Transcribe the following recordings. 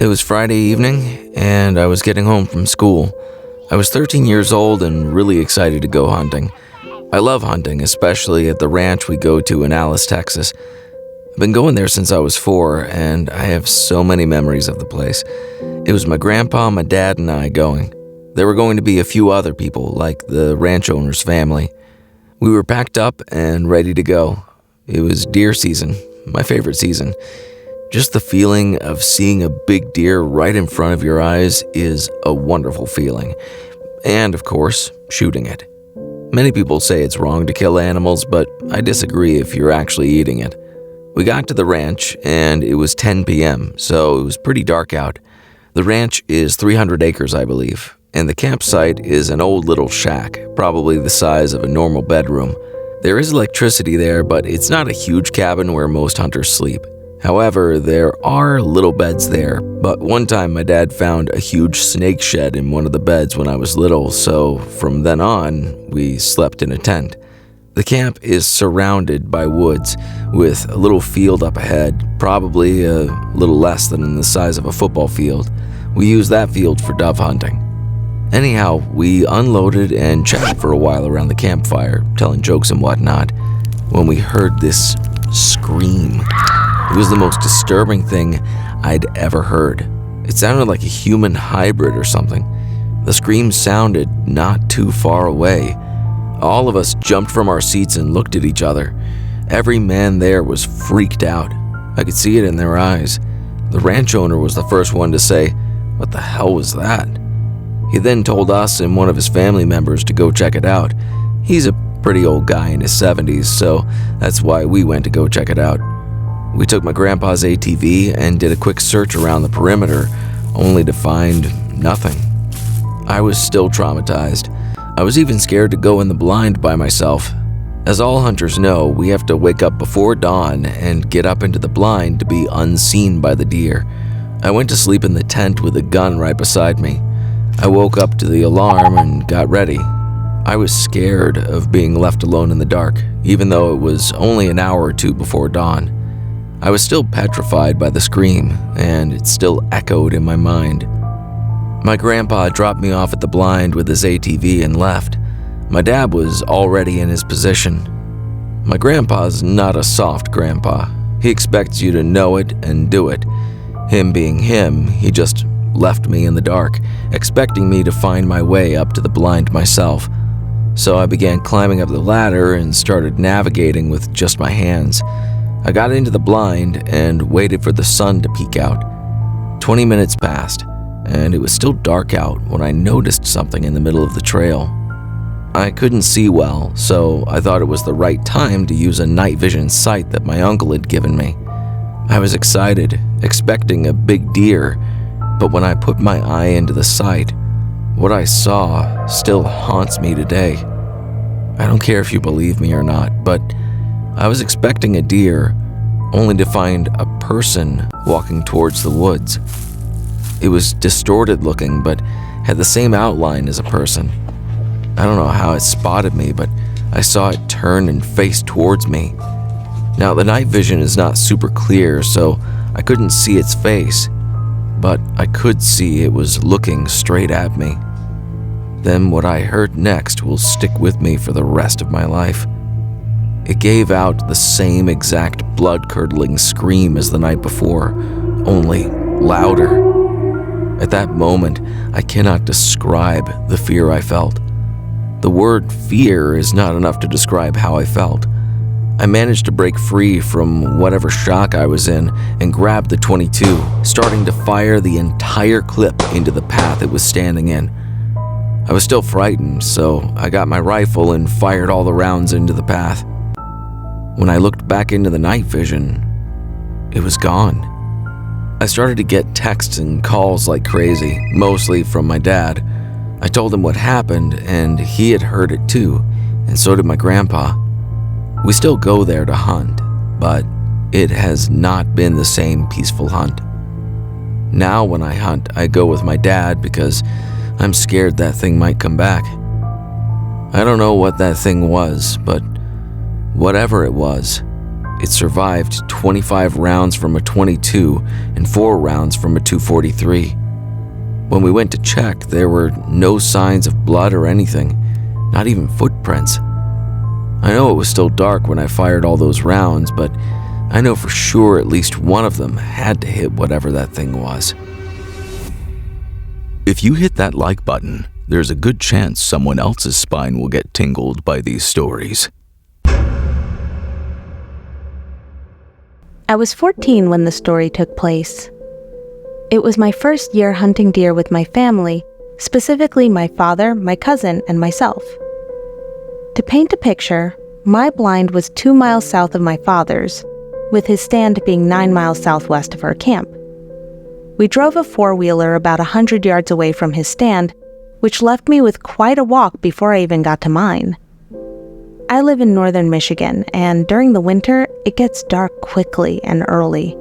It was Friday evening, and I was getting home from school. I was 13 years old and really excited to go hunting. I love hunting, especially at the ranch we go to in Alice, Texas. I've been going there since I was 4, and I have so many memories of the place. It was my grandpa, my dad, and I going. There were going to be a few other people, like the ranch owner's family. We were packed up and ready to go. It was deer season, my favorite season. Just the feeling of seeing a big deer right in front of your eyes is a wonderful feeling. And, of course, shooting it. Many people say it's wrong to kill animals, but I disagree if you're actually eating it. We got to the ranch, and it was 10 p.m., so it was pretty dark out. The ranch is 300 acres, I believe, and the campsite is an old little shack, probably the size of a normal bedroom. There is electricity there, but it's not a huge cabin where most hunters sleep. However, there are little beds there, but one time my dad found a huge snake shed in one of the beds when I was little, so from then on, we slept in a tent. The camp is surrounded by woods, with a little field up ahead, probably a little less than the size of a football field. We use that field for dove hunting. Anyhow, we unloaded and chatted for a while around the campfire, telling jokes and whatnot, when we heard this scream. It was the most disturbing thing I'd ever heard. It sounded like a human hybrid or something. The scream sounded not too far away. All of us jumped from our seats and looked at each other. Every man there was freaked out. I could see it in their eyes. The ranch owner was the first one to say, "What the hell was that?" He then told us and one of his family members to go check it out. He's a pretty old guy in his 70s, so that's why we went to go check it out. We took my grandpa's ATV and did a quick search around the perimeter, only to find nothing. I was still traumatized. I was even scared to go in the blind by myself. As all hunters know, we have to wake up before dawn and get up into the blind to be unseen by the deer. I went to sleep in the tent with a gun right beside me. I woke up to the alarm and got ready. I was scared of being left alone in the dark, even though it was only an hour or two before dawn. I was still petrified by the scream, and it still echoed in my mind. My grandpa dropped me off at the blind with his ATV and left. My dad was already in his position. My grandpa's not a soft grandpa. He expects you to know it and do it. Him being him, he just left me in the dark, expecting me to find my way up to the blind myself. So I began climbing up the ladder and started navigating with just my hands. I got into the blind and waited for the sun to peek out. 20 minutes passed, and it was still dark out when I noticed something in the middle of the trail. I couldn't see well, so I thought it was the right time to use a night vision sight that my uncle had given me. I was excited, expecting a big deer, but when I put my eye into the sight, what I saw still haunts me today. I don't care if you believe me or not, but I was expecting a deer, only to find a person walking towards the woods. It was distorted looking, but had the same outline as a person. I don't know how it spotted me, but I saw it turn and face towards me. Now, the night vision is not super clear, so I couldn't see its face, but I could see it was looking straight at me. Then what I heard next will stick with me for the rest of my life. It gave out the same exact blood-curdling scream as the night before, only louder. At that moment, I cannot describe the fear I felt. The word fear is not enough to describe how I felt. I managed to break free from whatever shock I was in and grabbed the .22, starting to fire the entire clip into the path it was standing in. I was still frightened, so I got my rifle and fired all the rounds into the path. When I looked back into the night vision, it was gone. I started to get texts and calls like crazy, mostly from my dad. I told him what happened, and he had heard it too, and so did my grandpa. We still go there to hunt, but it has not been the same peaceful hunt. Now when I hunt, I go with my dad because I'm scared that thing might come back. I don't know what that thing was, but whatever it was, It survived 25 rounds from a .22 and 4 rounds from a .243. When we went to check, there were no signs of blood or anything, not even footprints. I know it was still dark when I fired all those rounds, but I know for sure at least one of them had to hit whatever that thing was. If you hit that like button, there's a good chance someone else's spine will get tingled by these stories. I was 14 when the story took place. It was my first year hunting deer with my family, specifically my father, my cousin, and myself. To paint a picture, my blind was 2 miles south of my father's, with his stand being 9 miles southwest of our camp. We drove a four-wheeler about 100 yards away from his stand, which left me with quite a walk before I even got to mine. I live in northern Michigan, and during the winter, it gets dark quickly and early.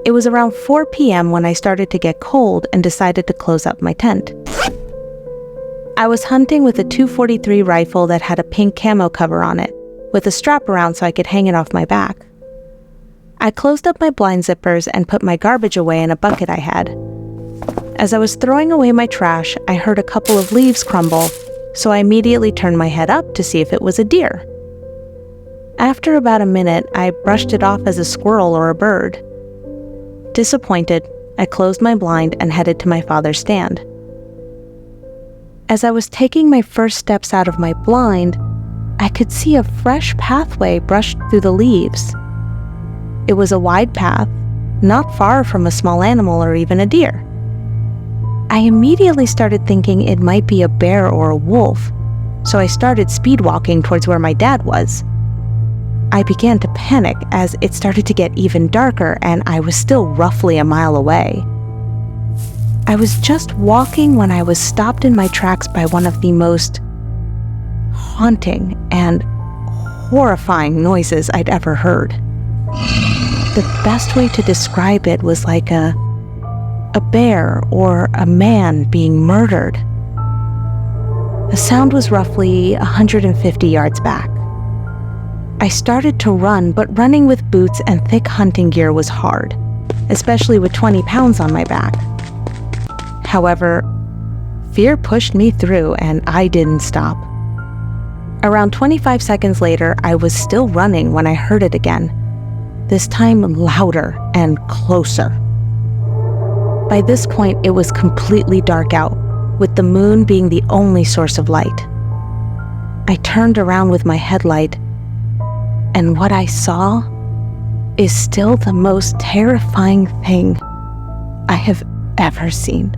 It was around 4 p.m. when I started to get cold and decided to close up my tent. I was hunting with a .243 rifle that had a pink camo cover on it, with a strap around so I could hang it off my back. I closed up my blind zippers and put my garbage away in a bucket I had. As I was throwing away my trash, I heard a couple of leaves crumble, so I immediately turned my head up to see if it was a deer. After about a minute, I brushed it off as a squirrel or a bird. Disappointed, I closed my blind and headed to my father's stand. As I was taking my first steps out of my blind, I could see a fresh pathway brushed through the leaves. It was a wide path, not far from a small animal or even a deer. I immediately started thinking it might be a bear or a wolf, so I started speed walking towards where my dad was. I began to panic as it started to get even darker and I was still roughly a mile away. I was just walking when I was stopped in my tracks by one of the most haunting and horrifying noises I'd ever heard. The best way to describe it was like a bear or a man being murdered. The sound was roughly 150 yards back. I started to run, but running with boots and thick hunting gear was hard, especially with 20 pounds on my back. However, fear pushed me through and I didn't stop. Around 25 seconds later, I was still running when I heard it again, this time louder and closer. By this point, it was completely dark out, with the moon being the only source of light. I turned around with my headlight, and what I saw is still the most terrifying thing I have ever seen.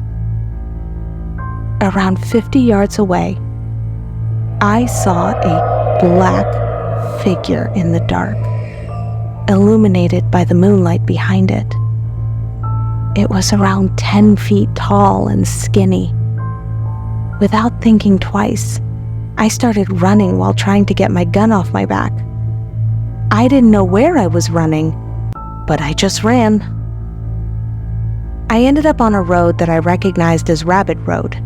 Around 50 yards away, I saw a black figure in the dark, illuminated by the moonlight behind it. It was around 10 feet tall and skinny. Without thinking twice, I started running while trying to get my gun off my back. I didn't know where I was running, but I just ran. I ended up on a road that I recognized as Rabbit Road,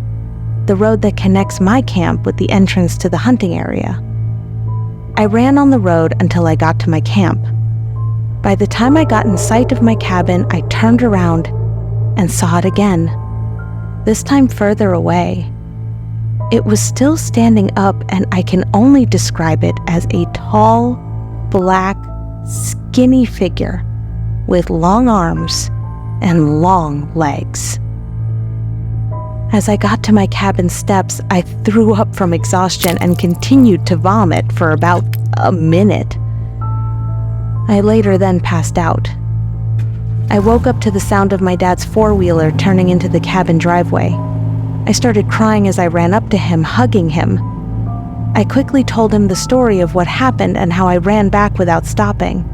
the road that connects my camp with the entrance to the hunting area. I ran on the road until I got to my camp. By the time I got in sight of my cabin, I turned around and saw it again, this time further away. It was still standing up, and I can only describe it as a tall, black, skinny figure with long arms and long legs. As I got to my cabin steps, I threw up from exhaustion and continued to vomit for about a minute. I later then passed out. I woke up to the sound of my dad's four-wheeler turning into the cabin driveway. I started crying as I ran up to him, hugging him. I quickly told him the story of what happened and how I ran back without stopping.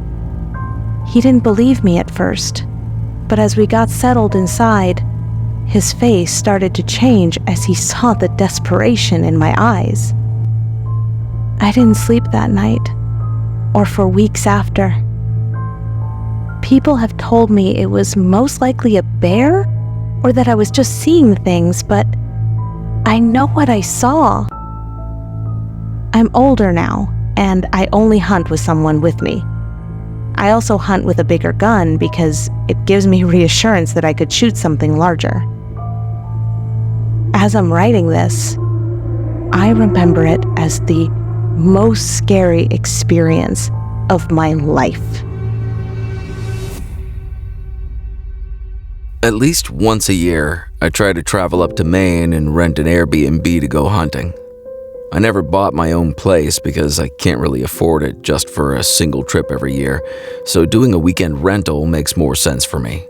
He didn't believe me at first, but as we got settled inside, his face started to change as he saw the desperation in my eyes. I didn't sleep that night, or for weeks after. People have told me it was most likely a bear, or that I was just seeing things, but I know what I saw. I'm older now, and I only hunt with someone with me. I also hunt with a bigger gun because it gives me reassurance that I could shoot something larger. As I'm writing this, I remember it as the most scary experience of my life. At least once a year, I try to travel up to Maine and rent an Airbnb to go hunting. I never bought my own place because I can't really afford it just for a single trip every year, so doing a weekend rental makes more sense for me.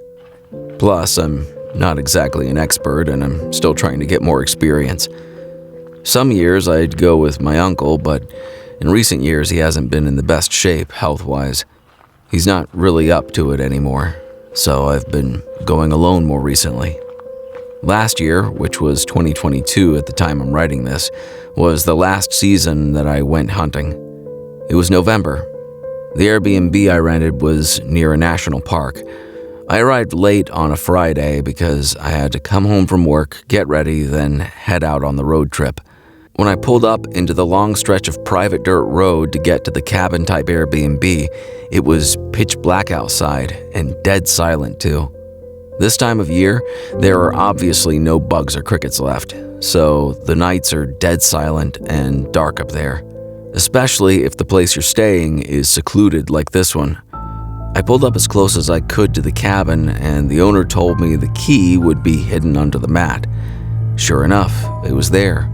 Plus, I'm not exactly an expert and I'm still trying to get more experience. Some years I'd go with my uncle, but in recent years he hasn't been in the best shape health-wise. He's not really up to it anymore, so I've been going alone more recently. Last year, which was 2022 at the time I'm writing this, was the last season that I went hunting. It was November. The Airbnb I rented was near a national park. I arrived late on a Friday because I had to come home from work, get ready, then head out on the road trip. When I pulled up into the long stretch of private dirt road to get to the cabin-type Airbnb, it was pitch black outside and dead silent too. This time of year, there are obviously no bugs or crickets left, so the nights are dead silent and dark up there, especially if the place you're staying is secluded like this one. I pulled up as close as I could to the cabin, and the owner told me the key would be hidden under the mat. Sure enough, it was there.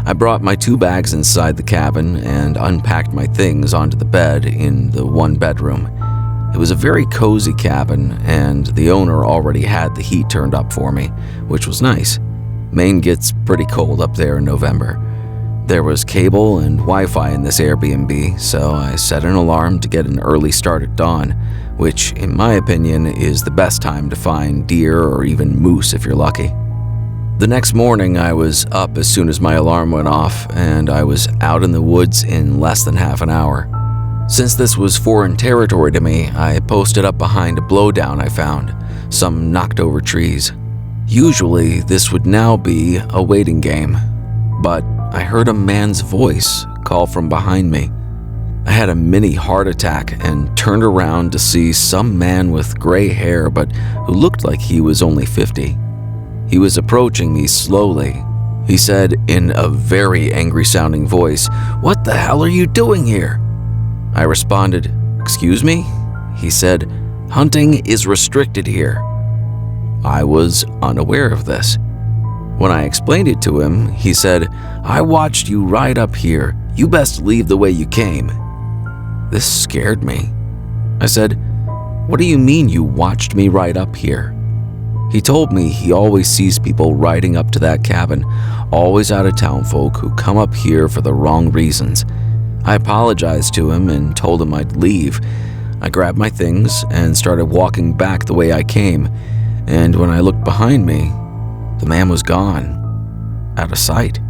I brought my 2 bags inside the cabin and unpacked my things onto the bed in the 1 bedroom. It was a very cozy cabin, and the owner already had the heat turned up for me, which was nice. Maine gets pretty cold up there in November. There was cable and Wi-Fi in this Airbnb, so I set an alarm to get an early start at dawn, which, in my opinion, is the best time to find deer or even moose if you're lucky. The next morning, I was up as soon as my alarm went off, and I was out in the woods in less than half an hour. Since this was foreign territory to me, I posted up behind a blowdown I found, some knocked over trees. Usually, this would now be a waiting game, but I heard a man's voice call from behind me. I had a mini heart attack and turned around to see some man with gray hair but who looked like he was only 50. He was approaching me slowly. He said in a very angry-sounding voice, "What the hell are you doing here?" I responded, "Excuse me?" He said, "Hunting is restricted here." I was unaware of this. When I explained it to him, he said, "I watched you ride up here. You best leave the way you came." This scared me. I said, "What do you mean you watched me ride up here?" He told me he always sees people riding up to that cabin, always out-of-town folk who come up here for the wrong reasons. I apologized to him and told him I'd leave. I grabbed my things and started walking back the way I came, and when I looked behind me, the man was gone, out of sight.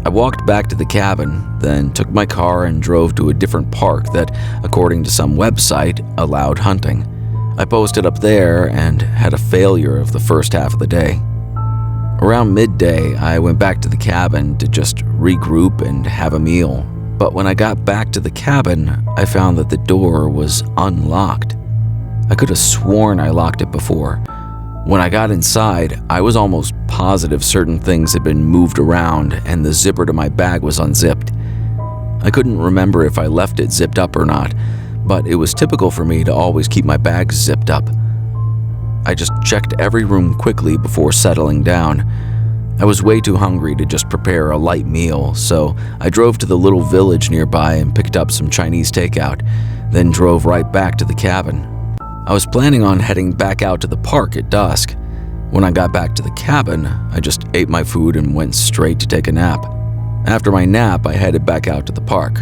I walked back to the cabin, then took my car and drove to a different park that, according to some website, allowed hunting. I posted up there and had a failure of the first half of the day. Around midday, I went back to the cabin to just regroup and have a meal. But when I got back to the cabin, I found that the door was unlocked. I could have sworn I locked it before. When I got inside, I was almost positive certain things had been moved around and the zipper to my bag was unzipped. I couldn't remember if I left it zipped up or not, but it was typical for me to always keep my bags zipped up. I just checked every room quickly before settling down. I was way too hungry to just prepare a light meal, so I drove to the little village nearby and picked up some Chinese takeout, then drove right back to the cabin. I was planning on heading back out to the park at dusk. When I got back to the cabin, I just ate my food and went straight to take a nap. After my nap, I headed back out to the park.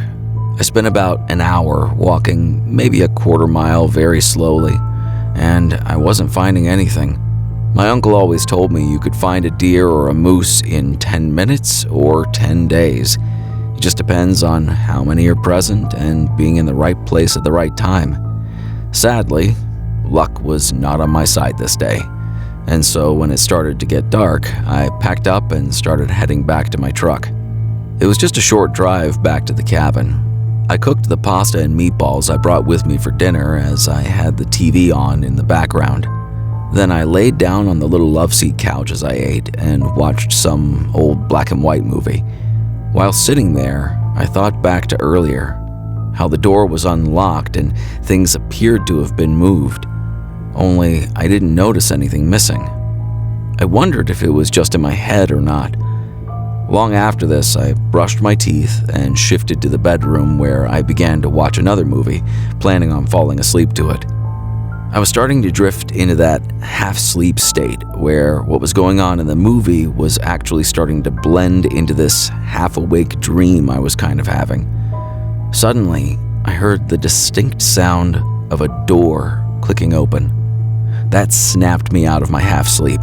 I spent about an hour walking, maybe a quarter mile very slowly, and I wasn't finding anything. My uncle always told me you could find a deer or a moose in 10 minutes or 10 days. It just depends on how many are present and being in the right place at the right time. Sadly, luck was not on my side this day, and so when it started to get dark, I packed up and started heading back to my truck. It was just a short drive back to the cabin. I cooked the pasta and meatballs I brought with me for dinner as I had the TV on in the background. Then I laid down on the little loveseat couch as I ate and watched some old black and white movie. While sitting there, I thought back to earlier, how the door was unlocked and things appeared to have been moved, only I didn't notice anything missing. I wondered if it was just in my head or not. Long after this, I brushed my teeth and shifted to the bedroom where I began to watch another movie, planning on falling asleep to it. I was starting to drift into that half-sleep state where what was going on in the movie was actually starting to blend into this half-awake dream I was kind of having. Suddenly, I heard the distinct sound of a door clicking open. That snapped me out of my half-sleep.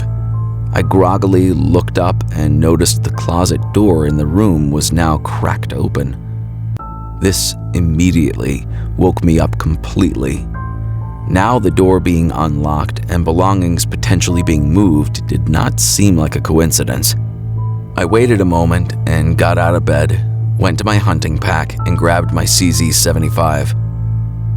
I groggily looked up and noticed the closet door in the room was now cracked open. This immediately woke me up completely. Now the door being unlocked and belongings potentially being moved did not seem like a coincidence. I waited a moment and got out of bed, went to my hunting pack and grabbed my CZ75.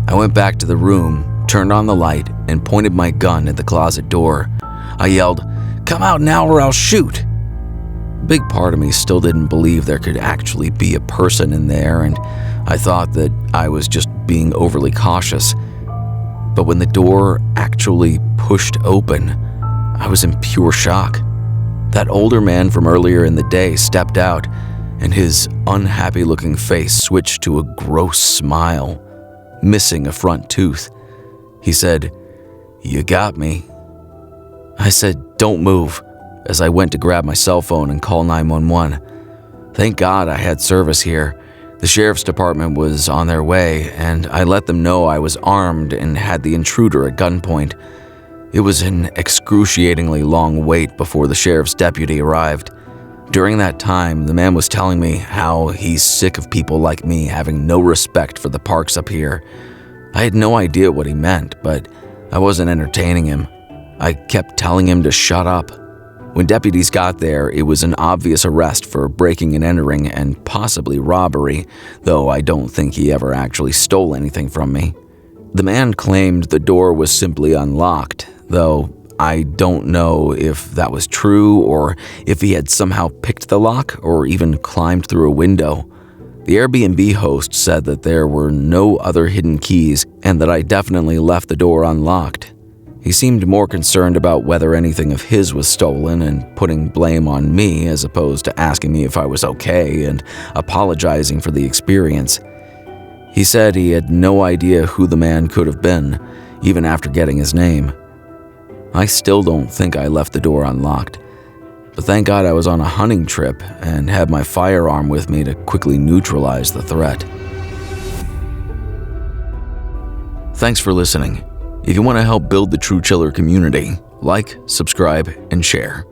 I went back to the room, turned on the light, and pointed my gun at the closet door. I yelled, "Come out now or I'll shoot!" A big part of me still didn't believe there could actually be a person in there, and I thought that I was just being overly cautious. But when the door actually pushed open, I was in pure shock. That older man from earlier in the day stepped out, and his unhappy-looking face switched to a gross smile, missing a front tooth. He said, "You got me." I said, "Don't move," as I went to grab my cell phone and call 911. Thank God I had service here. The sheriff's department was on their way, and I let them know I was armed and had the intruder at gunpoint. It was an excruciatingly long wait before the sheriff's deputy arrived. During that time, the man was telling me how he's sick of people like me having no respect for the parks up here. I had no idea what he meant, but I wasn't entertaining him. I kept telling him to shut up. When deputies got there, it was an obvious arrest for breaking and entering and possibly robbery, though I don't think he ever actually stole anything from me. The man claimed the door was simply unlocked, though I don't know if that was true or if he had somehow picked the lock or even climbed through a window. The Airbnb host said that there were no other hidden keys and that I definitely left the door unlocked. He seemed more concerned about whether anything of his was stolen and putting blame on me as opposed to asking me if I was okay and apologizing for the experience. He said he had no idea who the man could have been, even after getting his name. I still don't think I left the door unlocked, but thank God I was on a hunting trip and had my firearm with me to quickly neutralize the threat. Thanks for listening. If you want to help build the True Chiller community, like, subscribe, and share.